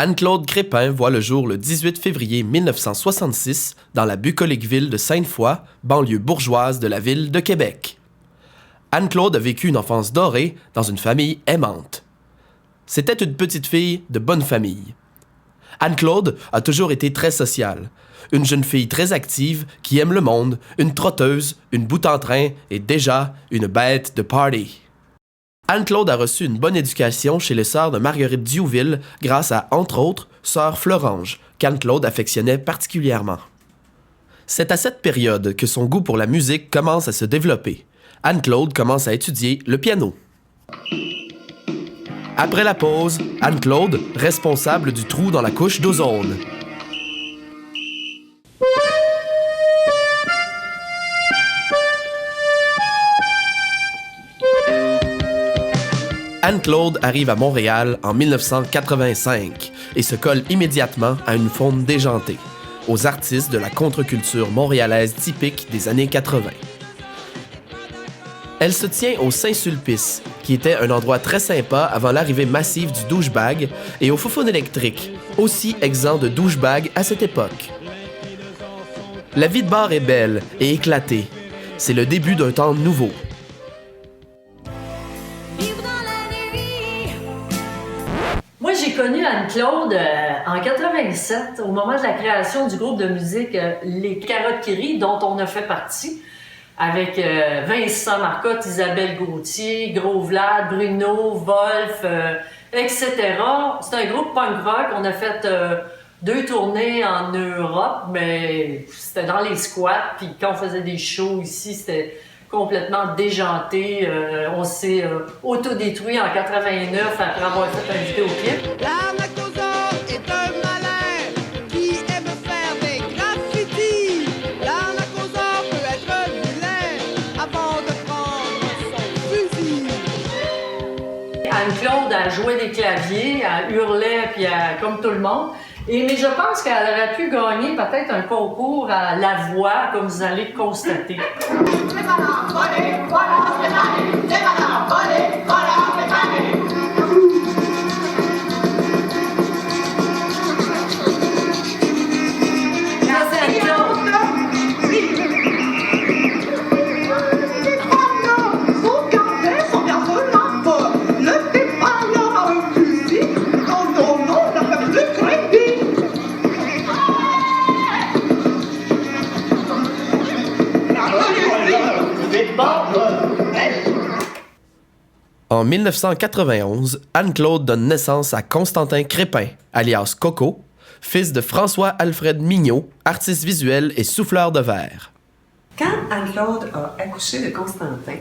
Anne-Claude Crépin voit le jour le 18 février 1966 dans la bucolique ville de Sainte-Foy, banlieue bourgeoise de la ville de Québec. Anne-Claude a vécu une enfance dorée dans une famille aimante. C'était une petite fille de bonne famille. Anne-Claude a toujours été très sociale. Une jeune fille très active qui aime le monde, une trotteuse, une boute-en-train et déjà une bête de party. Anne-Claude a reçu une bonne éducation chez les sœurs de Marguerite Diouville grâce à, entre autres, sœur Florange, qu'Anne-Claude affectionnait particulièrement. C'est à cette période que son goût pour la musique commence à se développer. Anne-Claude commence à étudier le piano. Après la pause, Anne-Claude, responsable du trou dans la couche d'ozone. Anne-Claude arrive à Montréal en 1985 et se colle immédiatement à une faune déjantée, aux artistes de la contre-culture montréalaise typique des années 80. Elle se tient au Saint-Sulpice, qui était un endroit très sympa avant l'arrivée massive du douchebag, et au Foufoune électrique, aussi exempt de douchebag à cette époque. La vie de bar est belle et éclatée. C'est le début d'un temps nouveau. Moi, j'ai connu Anne-Claude en 87, au moment de la création du groupe de musique Les Carottes qui rient, dont on a fait partie, avec Vincent Marcotte, Isabelle Gauthier, Gros Vlad, Bruno, Wolf, etc. C'est un groupe punk rock. On a fait 2 tournées en Europe, mais c'était dans les squats. Puis quand on faisait des shows ici, c'était complètement déjanté. On s'est autodétruit en 89 après avoir fait un vidéoclip. L'arnaquosaure est un malin qui aime faire des graffitis. L'arnaquosaure peut être vilain avant de prendre son fusil. Anne-Claude a joué des claviers, elle hurlait puis comme tout le monde. Mais je pense qu'elle aurait pu gagner peut-être un concours à la voix, comme vous allez le constater. En 1991, Anne-Claude donne naissance à Constantin Crépin, alias Coco, fils de François-Alfred Mignot, artiste visuel et souffleur de verre. Quand Anne-Claude a accouché de Constantin,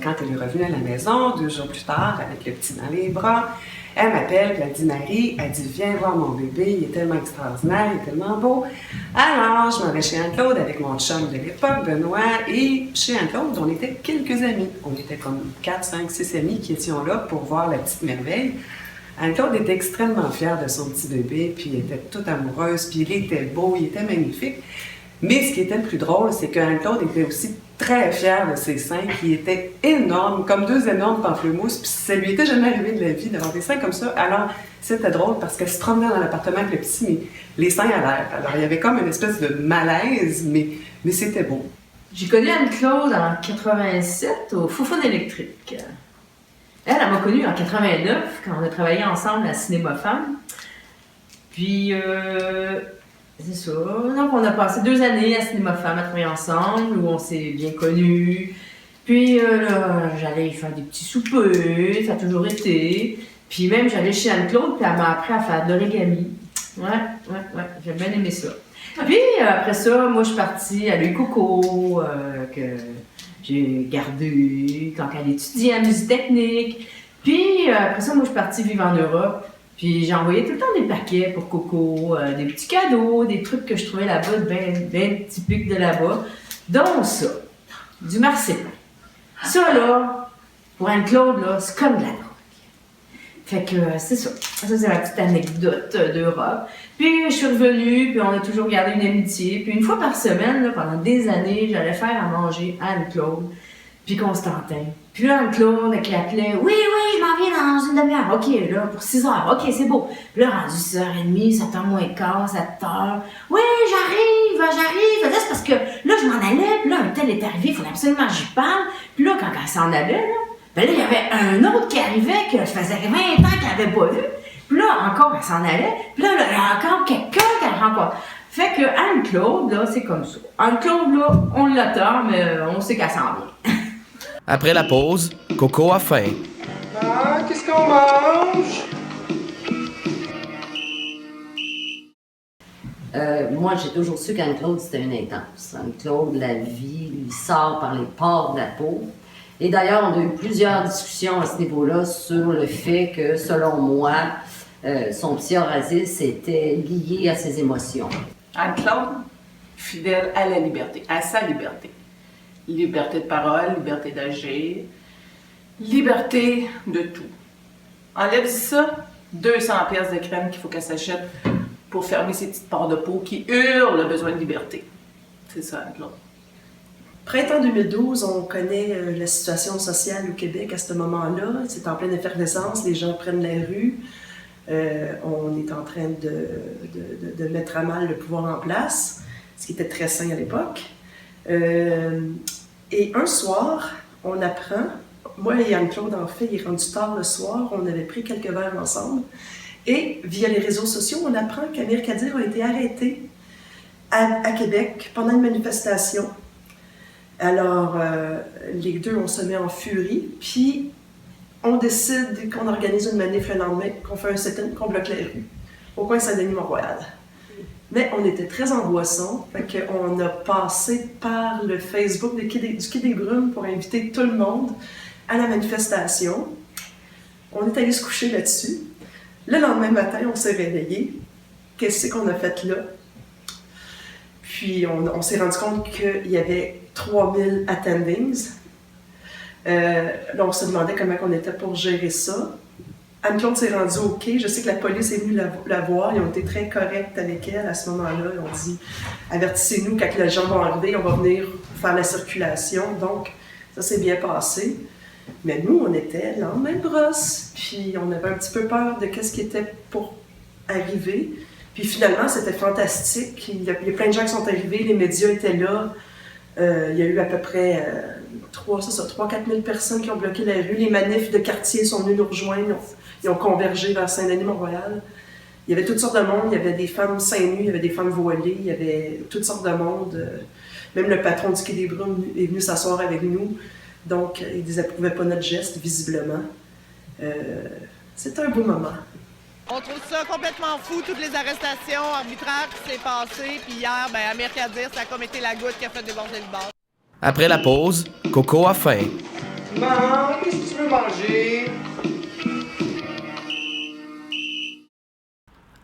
quand elle est revenue à la maison 2 jours plus tard avec le petit dans les bras, elle m'appelle et elle dit « Marie, elle dit viens voir mon bébé, il est tellement extraordinaire, il est tellement beau. » Alors, je m'en vais chez Anne-Claude avec mon chum de l'époque, Benoît, et chez Anne-Claude, on était quelques amis. On était comme 4, 5, 6 amis qui étions là pour voir la petite merveille. Anne-Claude était extrêmement fière de son petit bébé, puis elle était toute amoureuse, puis il était beau, il était magnifique. Mais ce qui était le plus drôle, c'est qu'Anne-Claude était aussi très fière de ses seins, qui étaient énormes, comme 2 énormes pamplemousses, puis ça lui était jamais arrivé de la vie d'avoir des seins comme ça. Alors, c'était drôle parce qu'elle se promenait dans l'appartement avec le petit, mais les seins à l'air. Alors, il y avait comme une espèce de malaise, mais c'était beau. J'ai connu Anne-Claude en 87 au Foufoune électrique. Elle m'a connue en 89 quand on a travaillé ensemble à Cinéma Femme. Puis, c'est ça. Donc, on a passé 2 années à Cinéma Femme à travailler ensemble, où on s'est bien connus. Puis là, j'allais faire des petits soupers, ça a toujours été. Puis même, j'allais chez Anne-Claude, puis elle m'a appris à faire de l'origami. Ouais, j'ai bien aimé ça. Puis après ça, moi, je suis partie à l'œil Coco, que j'ai gardé quand elle étudiait en musique technique. Puis après ça, moi, je suis partie vivre en Europe. Puis j'ai envoyé tout le temps des paquets pour Coco, des petits cadeaux, des trucs que je trouvais là-bas bien typiques de là-bas. Dont ça, du marzipan. Ça, là, pour Anne-Claude, là, c'est comme de la drogue. Fait que c'est ça. Ça, c'est ma petite anecdote d'Europe. Puis je suis revenue, puis on a toujours gardé une amitié. Puis une fois par semaine, là, pendant des années, j'allais faire à manger à Anne-Claude. puis Constantin. Puis là, Anne-Claude avec la clé, oui, je m'en viens dans une demi-heure. OK, là, pour 6 heures. OK, c'est beau. Puis là, rendu 6h30, 7h moins quart, 7h. Oui, j'arrive. Là, c'est parce que là, je m'en allais, puis là, un tel est arrivé, il fallait absolument que j'y parle. Puis là, quand elle s'en allait, là, ben là, il y avait un autre qui arrivait, que ça faisait 20 ans qu'elle n'avait pas vu. Puis là, encore, elle s'en allait. Puis là, il y a encore quelqu'un qu'elle rencontre. Fait que Anne-Claude, là, c'est comme ça. Anne-Claude, là, on l'attend, mais on sait qu'elle s'en vient. Après la pause, Coco a faim. Ah, qu'est-ce qu'on mange? Moi, j'ai toujours su qu'Anne-Claude, c'était une intense. Anne-Claude, la vie lui sort par les pores de la peau. Et d'ailleurs, on a eu plusieurs discussions à ce niveau-là sur le fait que, selon moi, son psoriasis était lié à ses émotions. Anne-Claude, fidèle à la liberté, à sa liberté. Liberté de parole, liberté d'agir, liberté de tout. Enlève ça, 200 pièces de crème qu'il faut qu'elle s'achète pour fermer ses petites pores de peau qui hurlent le besoin de liberté. C'est ça, Anne-Claude. Printemps 2012, on connaît la situation sociale au Québec à ce moment-là. C'est en pleine effervescence, les gens prennent la rue. On est en train de mettre à mal le pouvoir en place, ce qui était très sain à l'époque. Et un soir, on apprend, moi et Anne-Claude, en fait, il est rendu tard le soir, on avait pris quelques verres ensemble, et via les réseaux sociaux, on apprend qu'Amir Kadir a été arrêté à Québec pendant une manifestation. Alors, les deux, on se met en furie, puis on décide qu'on organise une manif le lendemain, qu'on fait un sit-in, qu'on bloque les rues, au coin Saint-Denis-Mont-Royal. Mais on était très angoissants, fait qu'on a passé par le Facebook du Quai des Brumes pour inviter tout le monde à la manifestation. On est allé se coucher là-dessus. Le lendemain matin, on s'est réveillés. Qu'est-ce qu'on a fait là? Puis on s'est rendu compte qu'il y avait 3000 attendings. Là, on se demandait comment on était pour gérer ça. Anne-Claude s'est rendue au quai. Je sais que la police est venue la voir. Ils ont été très corrects avec elle à ce moment-là. Ils ont dit « Avertissez-nous quand les gens vont arriver, on va venir faire la circulation. » Donc, ça s'est bien passé. Mais nous, on était là en même brosse. Puis on avait un petit peu peur de ce qui était pour arriver. Puis finalement, c'était fantastique. Il y a plein de gens qui sont arrivés. Les médias étaient là. Il y a eu à peu près 3-4 000 personnes qui ont bloqué la rue. Les manifs de quartier sont venus nous rejoindre. Ils ont convergé vers Saint-Denis-Mont-Royal. Il y avait toutes sortes de monde. Il y avait des femmes seins nus, il y avait des femmes voilées, il y avait toutes sortes de monde. Même le patron du Quai des Brumes est venu s'asseoir avec nous. Donc, il désapprouvait pas notre geste, visiblement. C'était un beau moment. On trouve ça complètement fou, toutes les arrestations arbitraires qui s'est passées. Puis hier, Amir Kadir, ça a comme été la goutte qui a fait déborder le bar. Après la pause, Coco a faim. Maman, qu'est-ce que tu veux manger?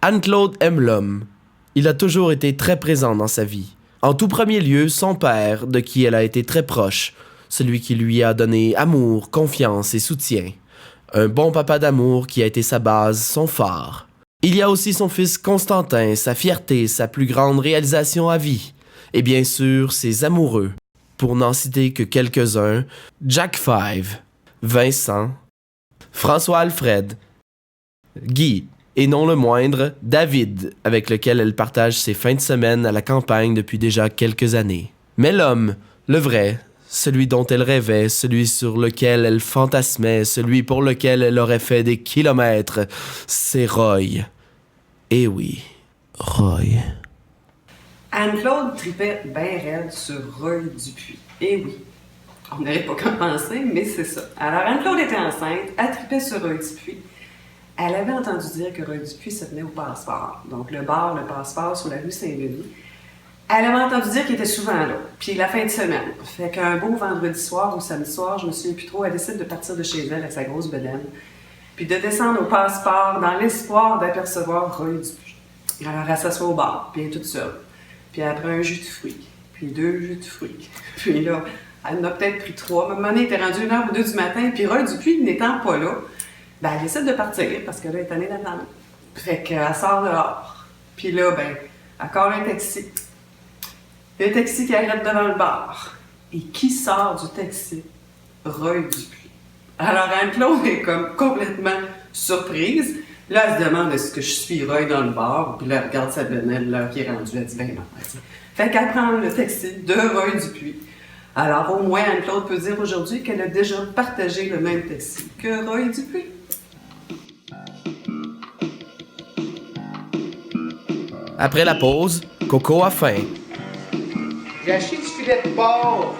Anne-Claude aime l'homme. Il a toujours été très présent dans sa vie. En tout premier lieu, son père, de qui elle a été très proche, celui qui lui a donné amour, confiance et soutien. Un bon papa d'amour qui a été sa base, son phare. Il y a aussi son fils Constantin, sa fierté, sa plus grande réalisation à vie. Et bien sûr, ses amoureux. Pour n'en citer que quelques-uns, Jack Five, Vincent, François-Alfred, Guy, et non le moindre, David, avec lequel elle partage ses fins de semaine à la campagne depuis déjà quelques années. Mais l'homme, le vrai, celui dont elle rêvait, celui sur lequel elle fantasmait, celui pour lequel elle aurait fait des kilomètres, c'est Roy. Eh oui, Roy. Anne-Claude tripait bien raide sur Roy Dupuis. Eh oui, on n'aurait pas qu'à penser, mais c'est ça. Alors, Anne-Claude était enceinte, elle tripait sur Roy Dupuis. Elle avait entendu dire que Roy Dupuis se tenait au Passeport, donc le bar, le Passeport sur la rue Saint-Denis. Elle avait entendu dire qu'il était souvent là, puis la fin de semaine. Fait qu'un beau vendredi soir ou samedi soir, je me souviens plus trop, elle décide de partir de chez elle avec sa grosse bedaine, puis de descendre au Passeport dans l'espoir d'apercevoir Roy Dupuis. Alors, elle s'assoit au bar, puis elle est toute seule. Puis elle prend un jus de fruits, puis 2 jus de fruits. Puis là, elle en a peut-être pris 3. À un moment donné, elle était rendue 1h ou 2 du matin, puis Roy Dupuis n'étant pas là, elle décide de partir, parce que là, elle est allée d'attendre. Fait qu'elle sort dehors. Puis là, encore un taxi. Le taxi qui arrête devant le bar. Et qui sort du taxi? Roy Dupuis. Alors Anne-Claude est comme complètement surprise. Là, elle se demande est-ce que je suis Roy dans le bar, puis là, elle regarde sa bonnelle là, qui est rendue, elle dit ben non. Elle dit. Fait qu'elle prend le taxi de Roy Dupuis. Alors au moins, Anne-Claude peut dire aujourd'hui qu'elle a déjà partagé le même taxi que Roy Dupuis. Après la pause, Coco a faim. J'ai acheté du filet de porc.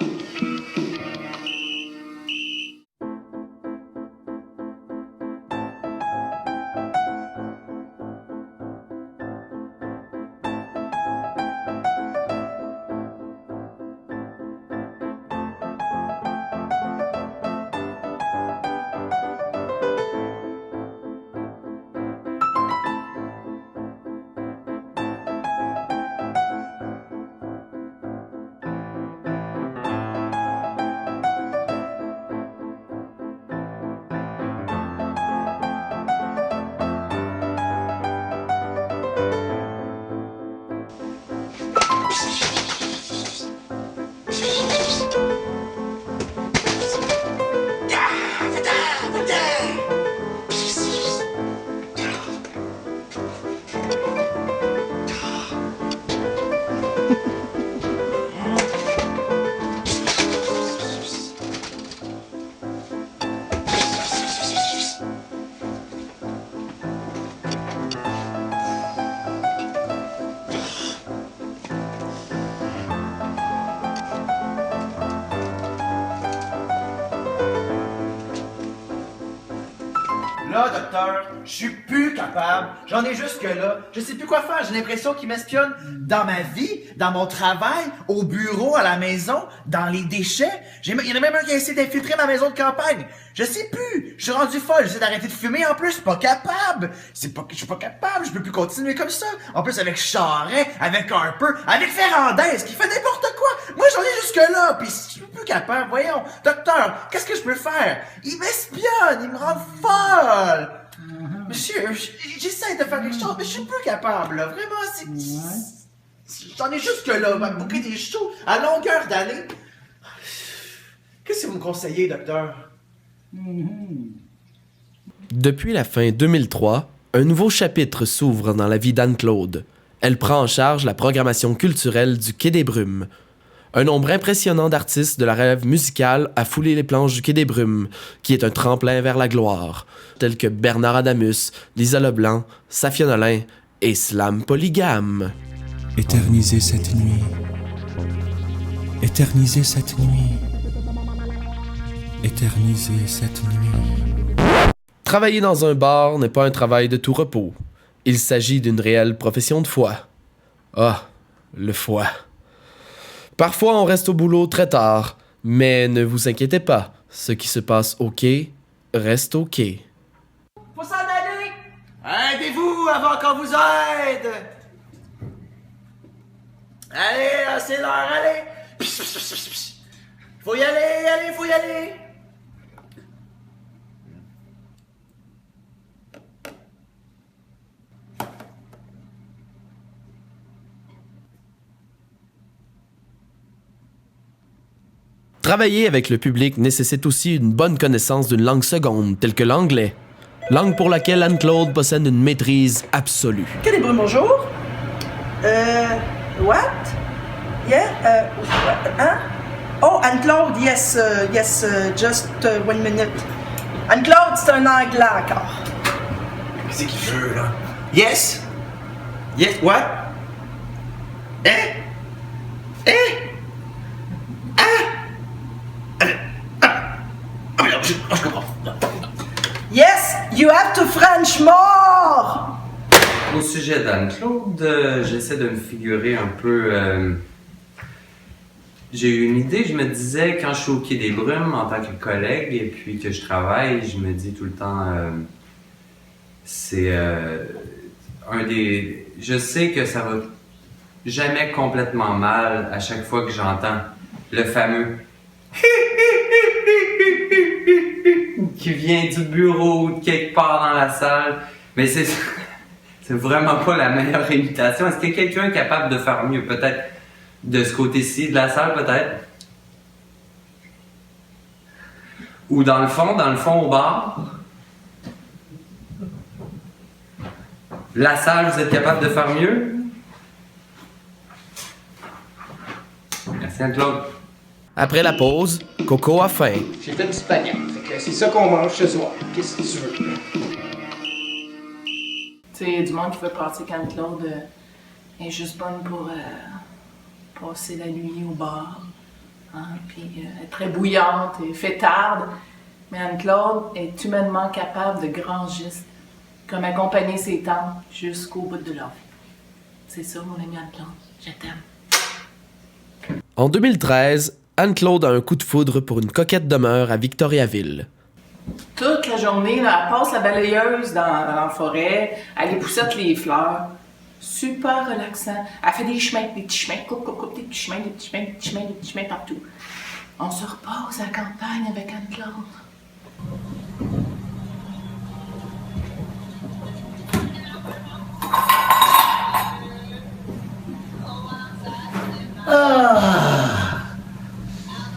Là, docteur, je suis plus capable. J'en ai jusque là. Je sais plus quoi faire. J'ai l'impression qu'il m'espionne dans ma vie, dans mon travail, au bureau, à la maison, dans les déchets. Il y en a même un qui a essayé d'infiltrer ma maison de campagne. Je sais plus. Je suis rendu folle. J'essaie d'arrêter de fumer en plus. Je suis pas capable. Je suis pas capable. Je peux plus continuer comme ça. En plus, avec Charest, avec Harper, avec Ferrandez, qui fait n'importe quoi. Moi, j'en ai jusque là. Puis je suis plus capable. Voyons. Docteur, qu'est-ce que je peux faire? Il m'espionne. Il me rend folle. Monsieur, j'essaie de faire quelque chose, mais je suis plus capable, là. Vraiment, j'en ai jusque là, à bouquer des shows à longueur d'année. Qu'est-ce que vous me conseillez, docteur? Depuis la fin 2003, un nouveau chapitre s'ouvre dans la vie d'Anne-Claude. Elle prend en charge la programmation culturelle du Quai des Brumes. Un nombre impressionnant d'artistes de la relève musicale a foulé les planches du Quai des Brumes, qui est un tremplin vers la gloire, tels que Bernard Adamus, Lisa Leblanc, Safia Nolin et Slam Polygame. Éterniser cette nuit. Éterniser cette nuit. Éterniser cette nuit. Travailler dans un bar n'est pas un travail de tout repos. Il s'agit d'une réelle profession de foi. Ah, le foie. Parfois, on reste au boulot très tard, mais ne vous inquiétez pas, ce qui se passe au quai reste au quai. Faut s'en aller! Aidez-vous avant qu'on vous aide! Allez, là, c'est l'heure, allez! Faut y aller, faut y aller! Travailler avec le public nécessite aussi une bonne connaissance d'une langue seconde, telle que l'anglais. Langue pour laquelle Anne-Claude possède une maîtrise absolue. Quai des Brumes, bonjour. What? Yeah? Hein? Oh, Anne-Claude, yes, just 1 minute. Anne-Claude, c'est un anglais encore. Qu'est-ce qu'il veut, là? Yes? Yes, what? Je comprends. Yes, you have to French more! Au sujet d'Anne-Claude, j'essaie de me figurer un peu... J'ai eu une idée, je me disais, quand je suis au Quai des Brumes en tant que collègue et puis que je travaille, je me dis tout le temps... c'est un des... Je sais que ça va jamais complètement mal à chaque fois que j'entends le fameux... qui vient du bureau ou de quelque part dans la salle. Mais c'est vraiment pas la meilleure imitation. Est-ce que quelqu'un est capable de faire mieux? Peut-être de ce côté-ci de la salle, peut-être? Ou dans le fond, au bar? La salle, vous êtes capable de faire mieux? Merci Anne-Claude. Après la pause, Coco a faim. J'ai fait du spaghetti, fait que c'est ça qu'on mange ce soir. Qu'est-ce que tu veux? Tu sais, du monde qui veut penser qu'Anne-Claude est juste bonne pour passer la nuit au bar. Hein, puis elle est très bouillante et fêtarde. Mais Anne-Claude est humainement capable de grands gestes, comme accompagner ses tantes jusqu'au bout de leur vie. C'est ça, mon ami Anne-Claude. Je t'aime. En 2013, Anne-Claude a un coup de foudre pour une coquette demeure à Victoriaville. Toute la journée, là, elle passe la balayeuse dans la forêt, elle époussette les fleurs. Super relaxant. Elle fait des chemins, des petits chemins, coupe, des petits chemins, des petits chemins, des petits chemins, des petits chemins partout. On se repose à la campagne avec Anne-Claude.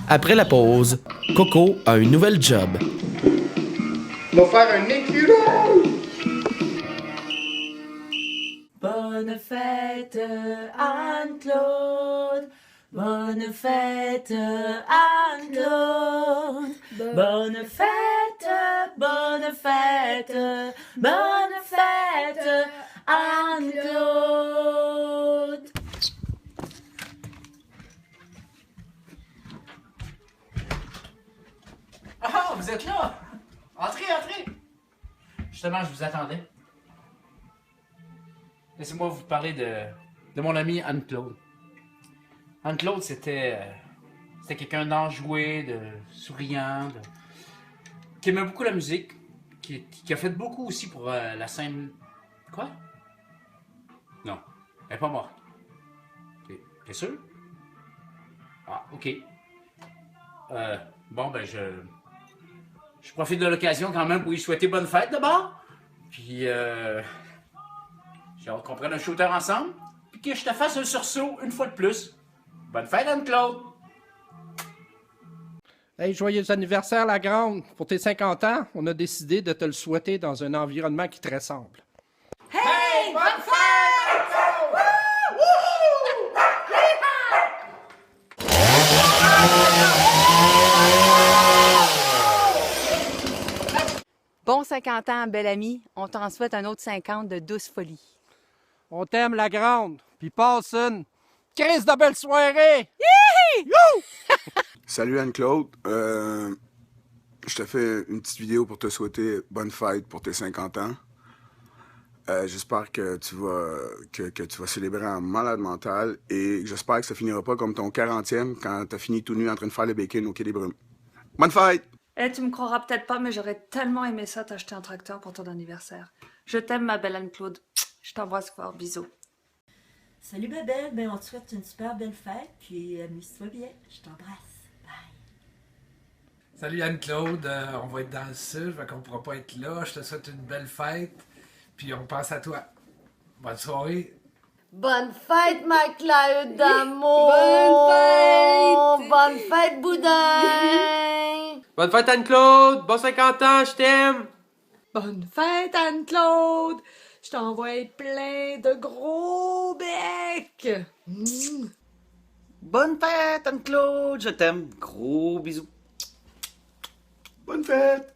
Après la pause, Coco a un nouvel job. On va faire un écureuil! Bonne fête, Anne-Claude. Bonne fête, Anne-Claude. Bonne fête, bonne fête, bonne fête, Anne-Claude. Ah, vous êtes là! Entrez, entrez! Justement, je vous attendais. Laissez-moi vous parler de mon amie Anne-Claude. Anne-Claude, c'était quelqu'un d'enjoué, de souriant, qui aimait beaucoup la musique, qui a fait beaucoup aussi pour la scène... Quoi? Non, elle n'est pas morte. T'es sûr? Ah, ok. Bon, ben, je profite de l'occasion quand même pour lui souhaiter bonne fête d'abord. Puis, j'ai hâte qu'on prenne un shooter ensemble. Puis que je te fasse un sursaut une fois de plus. Bonne fête, Anne-Claude! Hey, joyeux anniversaire, la grande! Pour tes 50 ans, on a décidé de te le souhaiter dans un environnement qui te ressemble. Hey, bonne fête! Bon 50 ans, belle amie. On t'en souhaite un autre 50 de douce folie. On t'aime, la grande, puis passe une crise de belle soirée! Salut Anne-Claude, je te fais une petite vidéo pour te souhaiter bonne fête pour tes 50 ans. J'espère que tu vas célébrer un malade mental et j'espère que ça finira pas comme ton 40e quand t'as fini tout nu en train de faire le bacon au Quai des Brumes. Bonne fête! Tu me croiras peut-être pas, mais j'aurais tellement aimé ça t'acheter un tracteur pour ton anniversaire. Je t'aime, ma belle Anne-Claude. Je t'embrasse fort, bisous. Salut bébé, ben on te souhaite une super belle fête, puis amuse-toi bien. Je t'embrasse. Bye. Salut Anne-Claude, on va être dans le sud, fait qu'on pourra pas être là. Je te souhaite une belle fête, puis on pense à toi. Bonne soirée. Bonne fête, ma Claude d'amour! Bonne fête, Boudin! Bonne fête, Anne-Claude! Bon 50 ans, je t'aime! Bonne fête, Anne-Claude! Je t'envoie plein de gros becs! Bonne fête, Anne-Claude, je t'aime. Gros bisous. Bonne fête!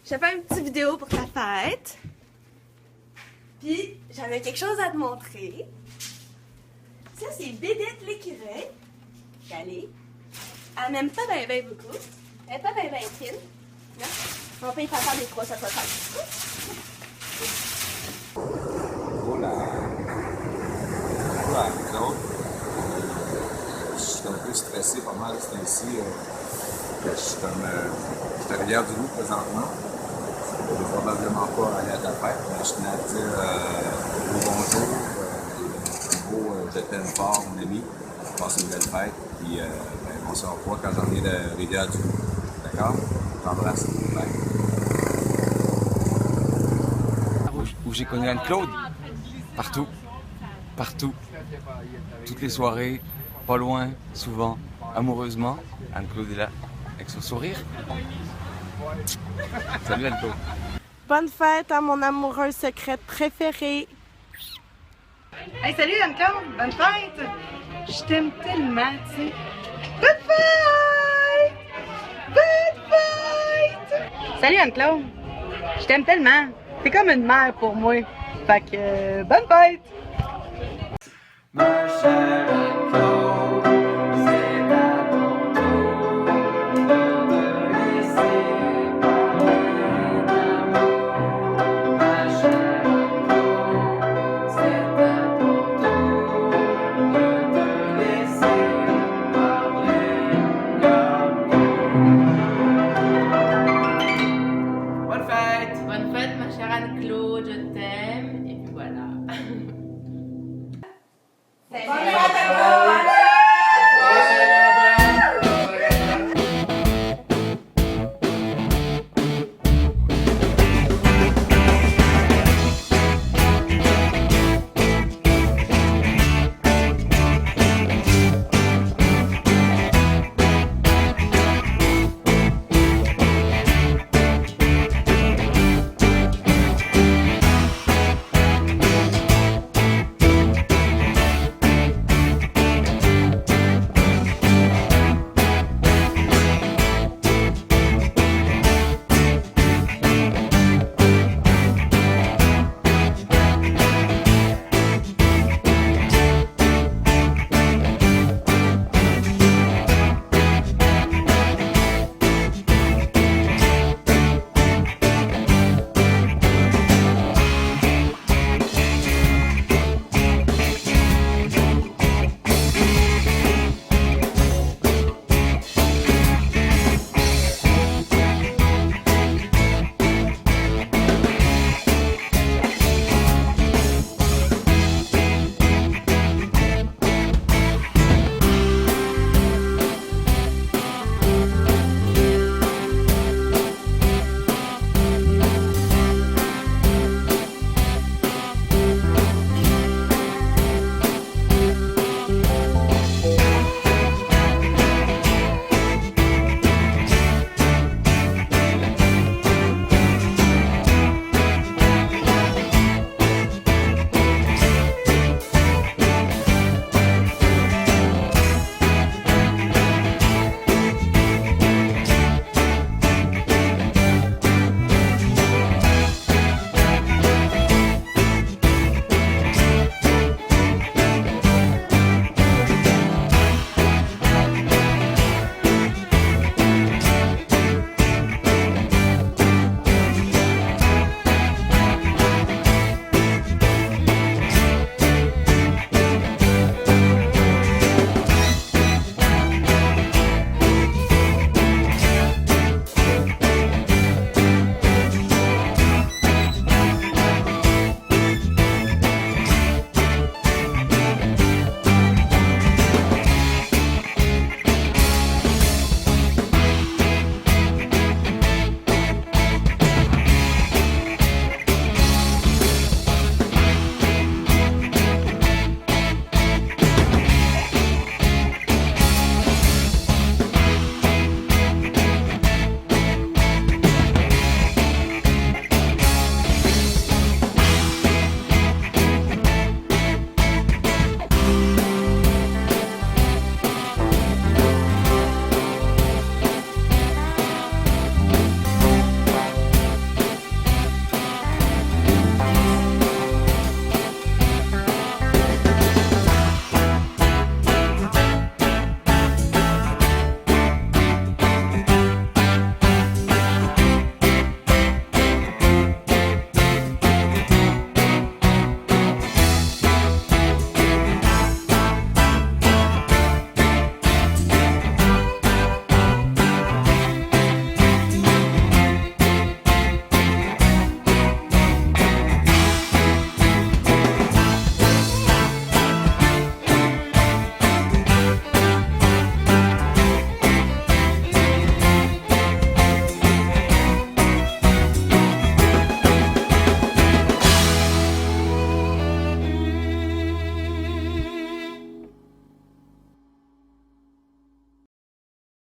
J'ai fait une petite vidéo pour ta fête. Puis, j'avais quelque chose à te montrer. Ça, c'est Bédette l'écureuil. Allez. Elle m'aime pas ben beaucoup. Elle est pas ben fine. Non? On peut y faire des croix, ça peut faire. Voilà, Claude. Je suis un peu stressé pas mal, c'est ainsi. Je suis comme. Je suis à Rivière-du-Loup présentement. Je ne vais probablement pas aller à ta fête, mais je tenais à te dire bonjour. Un beau je t'aime fort, mon ami. Passe une belle fête. Puis on se revoit quand j'en viens de Rivière-du-Loup. D'accord? Je t'embrasse. Bye. Où j'ai connu Anne-Claude? Partout. Partout. Toutes les soirées, pas loin, souvent, amoureusement. Anne-Claude est là, avec Son sourire. Salut Anne-Claude. Bonne fête à mon amoureuse secrète préférée. Hey, salut Anne-Claude, bonne fête! Je t'aime tellement, tu sais. Bonne fête! Bonne fête! Salut Anne-Claude, je t'aime tellement. T'es comme une mère pour moi. Fait que, bonne fête! Ma chère